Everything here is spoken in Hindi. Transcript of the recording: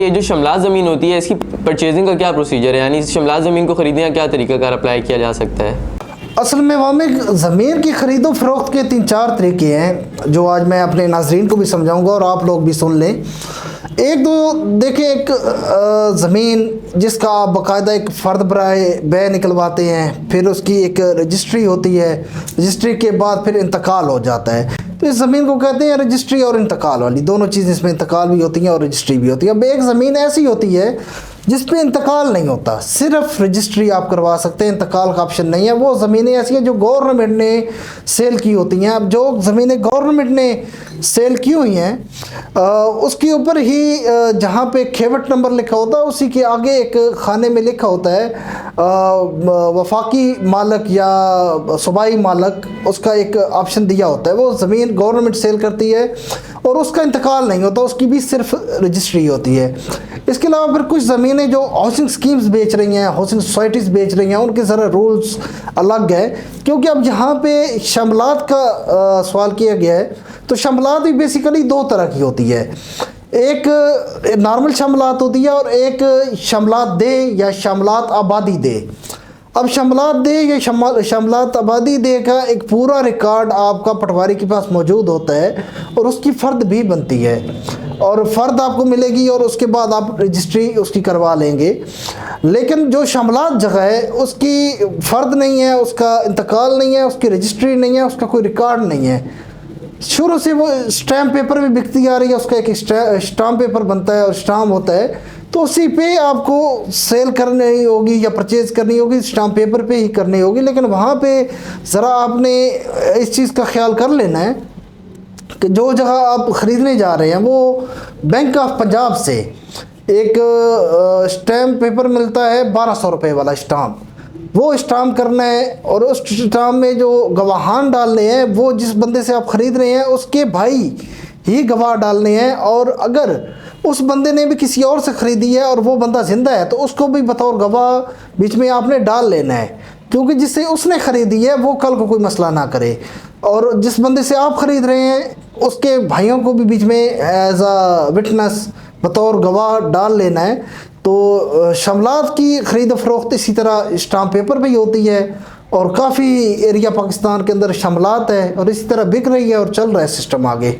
ये जो शमलात ज़मीन होती है इसकी परचेजिंग का क्या प्रोसीजर है, यानी इस शमलात ज़मीन को ख़रीदने का क्या तरीक़ाकार अप्लाई किया जा सकता है? असल में वहाँ में ज़मीन की ख़रीदो फ़रोख्त के 3-4 तरीके हैं जो आज मैं अपने नाज़रीन को भी समझाऊंगा और आप लोग भी सुन लें। एक तो देखें, एक ज़मीन जिसका आप बाकायदा एक फ़र्द बराए बै निकलवाते हैं, फिर उसकी एक रजिस्ट्री होती है, रजिस्ट्री के बाद फिर इंतकाल हो जाता है। तो इस ज़मीन को कहते हैं रजिस्ट्री और इंतकाल वाली, दोनों चीज़ें इसमें इंतकाल भी होती हैं और रजिस्ट्री भी होती है। अब एक ज़मीन ऐसी होती है जिस पे इंतकाल नहीं होता, सिर्फ रजिस्ट्री आप करवा सकते हैं, इंतकाल का ऑप्शन नहीं है। वो ज़मीनें ऐसी हैं जो गवर्नमेंट ने सेल की होती हैं। अब जो ज़मीनें गवर्नमेंट ने सेल की हुई हैं उसके ऊपर ही जहाँ पे खेवट नंबर लिखा होता है उसी के आगे एक खाने में लिखा होता है वफाकी मालक या सूबाई मालक, उसका एक ऑप्शन दिया होता है। वो ज़मीन गवर्नमेंट सेल करती है और उसका इंतकाल नहीं होता, उसकी भी सिर्फ रजिस्ट्री होती है। इसके अलावा फिर कुछ ज़मीनें जो हाउसिंग स्कीम्स बेच रही हैं, हाउसिंग सोसाइटीज़ बेच रही हैं, उनके ज़रा रूल्स अलग है, क्योंकि अब यहाँ पे शमलात का सवाल किया गया है। तो शमलात भी बेसिकली दो तरह की होती है, एक नॉर्मल शमलात होती है और एक शमलात दे या शमलात आबादी दे। अब शमलात दे या शमलात आबादी दे का एक पूरा रिकॉर्ड आपका पटवारी के पास मौजूद होता है और उसकी फ़र्द भी बनती है और फ़र्द आपको मिलेगी और उसके बाद आप रजिस्ट्री उसकी करवा लेंगे। लेकिन जो शमलात जगह है उसकी फ़र्द नहीं है, उसका इंतकाल नहीं है, उसकी रजिस्ट्री नहीं है, उसका कोई रिकॉर्ड नहीं है। शुरू से वो स्टैम्प पेपर भी बिकती आ रही है, उसका एक स्टाम्प पेपर बनता है और स्टाम्प होता है, तो उसी पे आपको सेल करनी होगी या परचेज़ करनी होगी, स्टाम्प पेपर पे ही करनी होगी। लेकिन वहाँ पे ज़रा आपने इस चीज़ का ख्याल कर लेना है कि जो जगह आप ख़रीदने जा रहे हैं वो बैंक ऑफ पंजाब से एक स्टैम्प पेपर मिलता है 1200 रुपये वाला स्टाम्प, वो स्टाम्प करना है और उस स्टाम्प में जो गवाहान डालने हैं वो जिस बंदे से आप ख़रीद रहे हैं उसके भाई ही गवाह डालने हैं। और अगर उस बंदे ने भी किसी और से ख़रीदी है और वो बंदा ज़िंदा है तो उसको भी बतौर गवाह बीच में आपने डाल लेना है, क्योंकि जिससे उसने ख़रीदी है वो कल को कोई मसला ना करे। और जिस बंदे से आप ख़रीद रहे हैं उसके भाइयों को भी बीच में एज आ विटनेस बतौर गवाह डाल लेना है। तो शमलात की ख़रीद फ़रोख्त इसी तरह स्टाम्प पेपर भी होती है और काफ़ी एरिया पाकिस्तान के अंदर शमलात है और इसी तरह बिक रही है और चल रहा है सिस्टम आगे।